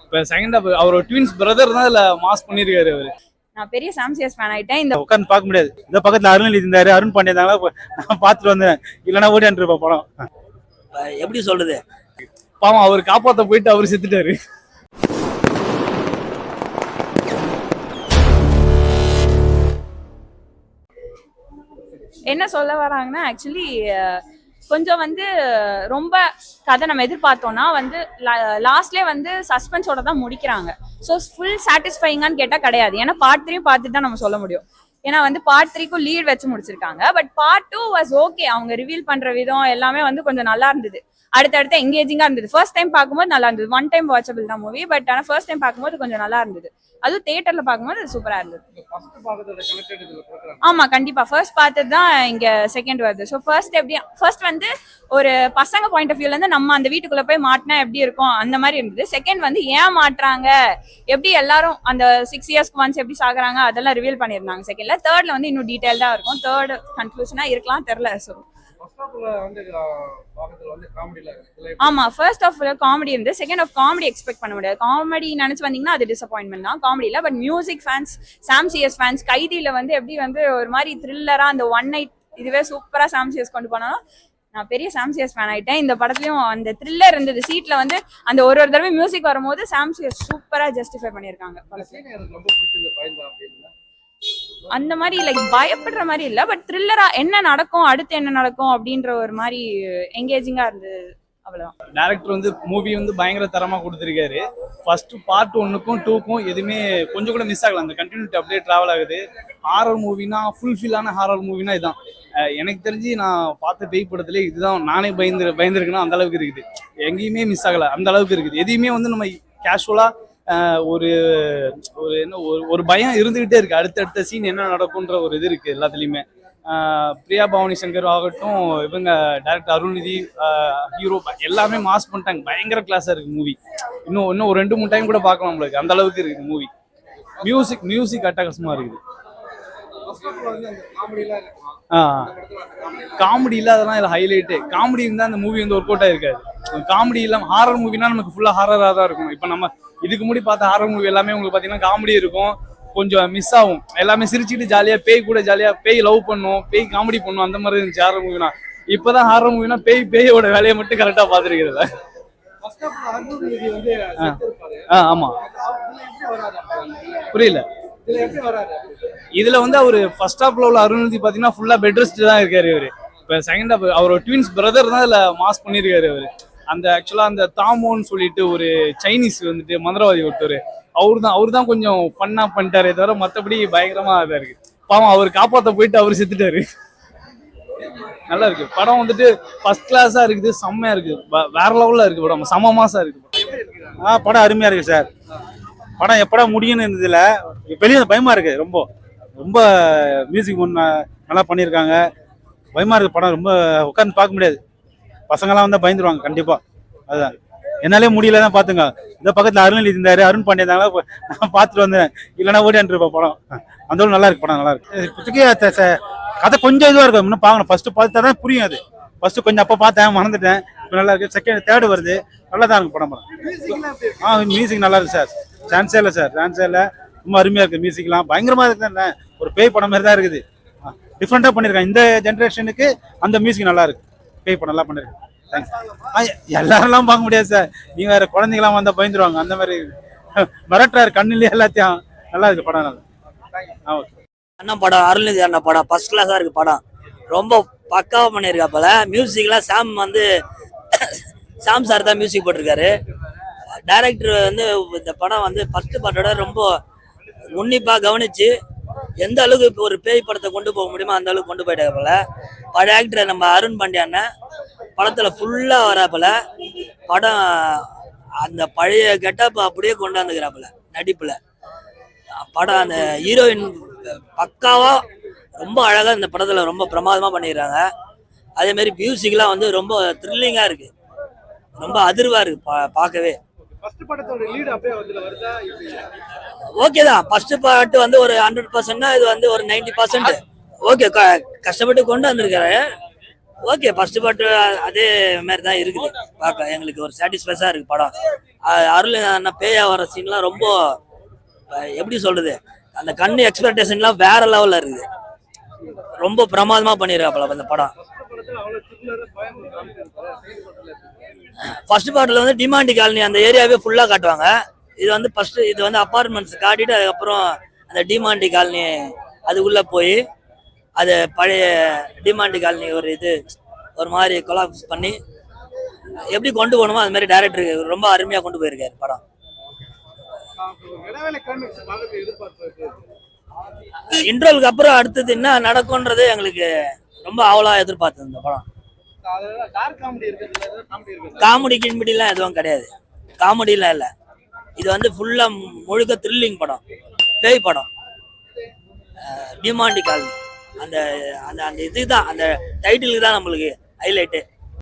இப்போ second half அவரோட twins brother தான் இதுல மாஸ் பண்ணியிருக்காரு அவரு. நான் பெரிய சாம்சியஸ் ஃபேன் ஆயிட்டேன். இந்த உட்காந்து பார்க்க முடியாது. இந்த பக்கத்துல அருள்நிதி இருந்தாரு, அருண் பாண்டியா இருந்தாங்களா, நான் பார்த்துட்டு வந்தேன். இல்லைன்னா ஓடியாண்டு இருப்பேன் படம். எப்படி சொல்றது, பாவம் அவர் காப்பாற்ற போயிட்டு அவர் செத்துட்டாரு. என்ன சொல்ல வராங்கன்னா ஆக்சுவலி கொஞ்சம் வந்து ரொம்ப கதை நம்ம எதிர்பார்த்தோம்னா வந்து லாஸ்ட்லேயே வந்து சஸ்பென்ஸோட தான் முடிக்கிறாங்க. ஸோ ஃபுல் சாட்டிஸ்ஃபைங்கான்னு கேட்டால் கிடையாது. ஏன்னா பார்ட் 3 பார்த்துட்டு தான் நம்ம சொல்ல முடியும். ஏன்னா வந்து பார்ட் 3க்கும் லீட் வச்சு முடிச்சிருக்காங்க. But part 2 was okay. அவங்க ரிவீல் பண்ற விதம் எல்லாமே வந்து கொஞ்சம் நல்லா இருந்தது. அடுத்தடுத்து எங்கேஜிங்கா இருந்தது. ஃபர்ஸ்ட் டைம் பார்க்கும்போது நல்லா இருந்தது. ஒன் டைம் வாட்சபிள் தான் மூவி. பட் ஆனால் ஃபர்ஸ்ட் டைம் பார்க்கும்போது கொஞ்சம் நல்லா இருந்தது. அதுவும் தியேட்டர்ல பார்க்கும்போது சூப்பரா இருந்தது. ஆமா கண்டிப்பா ஃபர்ஸ்ட் பார்த்தது தான் இங்க செகண்ட் வருது. ஸோ ஃபர்ஸ்ட் வந்து ஒரு பசங்க பாயிண்ட் ஆஃப் வியூல இருந்து நம்ம அந்த வீட்டுக்குள்ள போய் மாட்டினா எப்படி இருக்கும் அந்த மாதிரி இருந்தது. செகண்ட் வந்து ஏன் மாட்டுறாங்க, எப்படி எல்லாரும் அந்த 6 இயர்ஸ்க்கு ஒன்ஸ் எப்படி சாகுறாங்க அதெல்லாம் ரிவீல் பண்ணியிருந்தாங்க செகண்ட்ல. தேர்ட்ல வந்து இன்னும் டீடைல்டா இருக்கும். தேர்ட் கன்க்ளூஷனா இருக்கலாம் தெரியல. ஸோ ஆமா ஃபர்ஸ்ட் ஆஃப் காமெடி இருந்து செகண்ட் ஆஃப் காமெடி எக்ஸ்பெக்ட் பண்ண முடியாது. காமெடி நினைச்சு வந்தீங்கன்னா அது டிசப்பாயின்மெண்ட் தான். காமெடியில but music fans, Sam CS fans கைதியில வந்து எப்படி வந்து ஒரு மாதிரி த்ரில்லரா அந்த ஒன் நைட் இதுவே சூப்பரா சாம் சிஎஸ் கொண்டு போனாலும் நான் பெரிய சாம் சிஎஸ் ஃபேன் ஆயிட்டேன். இந்த படத்துலயும் அந்த த்ரில்லர் இருந்தது. சீட்ல வந்து அந்த ஒரு தடவை மியூசிக் வரும்போது சாம் சிஎஸ் சூப்பரா ஜஸ்டிஃபை பண்ணியிருக்காங்க. அந்த மாதிரி லைக் பயப்படுற மாதிரி இல்ல, பட் த்ரில்லரா என்ன நடக்கும் அடுத்து என்ன நடக்கும் அப்படின்ற ஒரு மாதிரி எங்கேஜிங்கா இருந்தது. அவ்வளவுதான். டைரக்டர் வந்து மூவி வந்து பயங்கர தரமா கொடுத்துருக்காரு. ஃபர்ஸ்ட் பார்ட் 1க்கும் 2க்கும் எதுவுமே கொஞ்சம் கூட மிஸ் ஆகல. அந்த கண்டினியூட்டி அப்படியே டிராவல் ஆகுது. ஹாரர் மூவினா ஃபுல்ஃபில்லான ஹாரர் மூவினா இதுதான். எனக்கு தெரிஞ்சு நான் பார்த்த பேய் படத்துல இதுதான் நானே பயந்துருக்குன்னா அந்த அளவுக்கு இருக்குது. எங்கேயுமே மிஸ் ஆகல, அந்த அளவுக்கு இருக்குது. எதையுமே வந்து நம்ம கேஷுவலா ஒரு என்ன ஒரு பயம் இருந்துகிட்டே இருக்கு. அடுத்தடுத்த சீன் என்ன நடக்கும்ன்ற ஒரு இது இருக்கு எல்லாத்துலயுமே. பிரியா பவானி சங்கர் ஆகட்டும், இவங்க டைரக்டர் அருள்நிதி, ஹீரோ எல்லாமே மாஸ் பண்ணிட்டாங்க. பயங்கர கிளாஸா இருக்கு மூவி. இன்னும் ஒரு 2-3 டைம் கூட பார்க்கலாம் நம்மளுக்கு, அந்த அளவுக்கு இருக்கு மூவி. மியூசிக் அட்டகாசமா இருக்குது. காமெடி இல்லாததான் இதுல ஹைலைட்டு. காமெடி இருந்தா அந்த மூவி வந்து ஒர்க் அவுட் ஆயிருக்காது. காமெடி இல்லாம ஹாரர் மூவினா நமக்கு ஃபுல்லா ஹாரரா தான் இருக்கும். இப்ப நம்ம இதுக்கு முன்னாடி பார்த்த ஹாரர் மூவி எல்லாமே உங்களுக்கு பாத்தீங்கன்னா காமெடி இருக்கும், கொஞ்சம் மிஸ் ஆகும். எல்லாமே சிரிச்சுட்டு ஜாலியா பேய் கூட ஜாலியா பேய் லவ் பண்ணும், பேய் காமெடி பண்ணும், அந்த மாதிரி இருந்துச்சு ஹாரர் மூவினா. இப்பதான் ஹாரர் மூவினா பேயோட வேலையை மட்டும் கரெக்டா பாத்துருக்கிறத. ஆமா புரியல. இதுல வந்து அவரு ஃபர்ஸ்ட் ஹாஃப்ல உள்ள அருள்நிதி பாத்தீங்கன்னா ஃபுல்லா பெட் ரெஸ்ட் தான் இருக்காரு இவரு. இப்ப செகண்ட் ஹாஃப் அவரோட ட்வின்ஸ் பிரதர் தான் இதுல மாஸ் பண்ணிருக்காரு அவரு. அந்த ஆக்சுவலா அந்த தாமோன்னு சொல்லிட்டு ஒரு சைனீஸ் வந்துட்டு மந்திரவாதி ஒருத்தர், அவரு தான் கொஞ்சம் ஃபன்னா பண்ணிட்டாரே தவிர மற்றபடி பயங்கரமா இதா இருக்கு. பாவம் அவர் காப்பாற்ற போயிட்டு அவர் செத்துட்டாரு. நல்லா இருக்கு படம் வந்துட்டு ஃபர்ஸ்ட் கிளாஸா இருக்குது, செம்மையா இருக்கு, வேற லெவல்ல இருக்கு படம், சம மாசா இருக்கு. படம் அருமையா இருக்கு சார். படம் எப்படா முடியும்னு இருந்ததுல வெளியே பயமா இருக்கு. ரொம்ப ரொம்ப மியூசிக் நல்லா பண்ணியிருக்காங்க. பயமா இருக்கு படம். ரொம்ப உட்காந்து பார்க்க முடியாது. பசங்களாம் வந்தால் பயந்துருவாங்க கண்டிப்பா. அதுதான் என்னாலே முடியலதான் பாத்துங்க. இந்த பக்கத்துல அருள்நிதி இருந்தாரு, அருண் பாண்டியா இருந்தாங்களா, நான் பார்த்துட்டு வந்தேன். இல்லைன்னா ஓடியாண்டு இருப்பேன் படம். அந்த நல்லா இருக்கு படம், நல்லா இருக்கு. இப்போதைக்கு கதை கொஞ்சம் இதுவா இருக்கும், இன்னும் பார்க்கணும். ஃபர்ஸ்ட் பார்த்தா தான் புரியும். அது ஃபர்ஸ்ட் கொஞ்சம் அப்போ பார்த்தேன், மறந்துட்டேன். இப்போ நல்லா இருக்கு. செகண்ட் தேர்டு வருது, நல்லா தான் இருக்கு படம். மியூசிக் நல்லா இருக்கு சார். சான்ஸே இல்லை சார், சான்ஸே இல்லை. ரொம்ப அருமையா இருக்கு. மியூசிக்லாம் பயங்கரமா இருக்கு. ஒரு பேய் படம் மாதிரி தான் இருக்குது. டிஃப்ரெண்டா பண்ணிருக்காங்க. இந்த ஜென்ரேஷனுக்கு அந்த மியூசிக் நல்லா இருக்கு. பேய் படம் நல்லா பண்ணிருக்கேன். எல்லாரெல்லாம் பார்க்க முடியாது சார். நீங்க வேற குழந்தைங்களாம் வந்தா பயந்துருவாங்க. அந்த மாதிரி மிரட்டுறாரு கண்ணுலயே எல்லாத்தையும். நல்லா இருக்கு படம். நல்லா அண்ணன் படம், அருள்நிதி அண்ணன் படம் ஃபர்ஸ்ட் கிளாஸா இருக்கு. படம் ரொம்ப பக்காவா பண்ணியிருக்காப்பல. மியூசிக்லாம் சாம் சார் தான் மியூசிக் போட்டிருக்காரு. டைரக்டர் வந்து இந்த படம் வந்து ஃபர்ஸ்ட் பார்ட்டோட ரொம்ப உன்னிப்பா கவனிச்சு எந்த அளவுக்கு இப்போ ஒரு பேய் படத்தை கொண்டு போக முடியுமோ அந்த அளவுக்கு கொண்டு போயிட்டாங்க போல. பழைய ஆக்டர் நம்ம அருண் பாண்டியான்னு படத்துல ஃபுல்லா வராப்புல. படம் அந்த பழைய கெட்டப் அப்படியே கொண்டாந்துக்கிறாப்புல நடிப்புல. படம் அந்த ஹீரோயின் பக்காவா ரொம்ப அழகா இந்த படத்துல ரொம்ப பிரமாதமா பண்ணிடுறாங்க. அதே மாதிரி மியூசிக்லாம் வந்து ரொம்ப த்ரில்லிங்கா இருக்கு, ரொம்ப அதிர்வா இருக்கு பார்க்கவே. ஓகே தான். ஃபர்ஸ்ட் பார்ட் வந்து ஒரு 100%, இது வந்து ஒரு 90%. ஓகே, கஷ்டப்பட்டு கொண்டு வந்திருக்காரு. ஓகே ஃபர்ஸ்ட் பார்ட் அதே மாதிரி தான் இருக்குது பார்க்க எங்களுக்கு ஒரு சாட்டிஸ்ஃபைஸாக இருக்குது படம். அருள் அண்ணா பேயா வர சீன்லாம் ரொம்ப எப்படி சொல்றது, அந்த கண்ணு எக்ஸ்பெக்டேஷன்லாம் வேற லெவலில் இருக்குது. ரொம்ப பிரமாதமாக பண்ணியிருக்காப்பல அந்த படம். ஃபர்ஸ்ட் பார்ட்டில் வந்து டிமாண்டி காலனி அந்த ஏரியாவே ஃபுல்லாக காட்டுவாங்க. இது வந்து ஃபர்ஸ்ட் இது வந்து அப்பார்ட்மெண்ட்ஸ் காட்டிட்டு அதுக்கப்புறம் அந்த டிமாண்டி காலனி அதுக்குள்ளே போய் அது பழைய டிமாண்டி காலனி ஒரு மாதிரி கொலாப்ஸ் பண்ணி எப்படி கொண்டு போகணுமோ அது மாதிரி டைரக்டர் ரொம்ப அருமையாக கொண்டு போயிருக்காரு படம். இன்ட்ரோலுக்கு அப்புறம் அடுத்தது என்ன நடக்கும்ன்றது எங்களுக்கு ரொம்ப ஆவலா எதிர்பார்த்தது இந்த படம். காமெடி கிண்பிடிலாம் எதுவும் கிடையாது, காமெடிலாம் இல்லை. இது வந்து ஃபுல்லா முழுக்க த்ரில்லிங் படம், பேய் படம். டிமாண்டி காலனி அந்த அந்த அந்த இதுதான், அந்த டைட்டிலுக்கு தான் நம்மளுக்கு ஹைலைட்டு.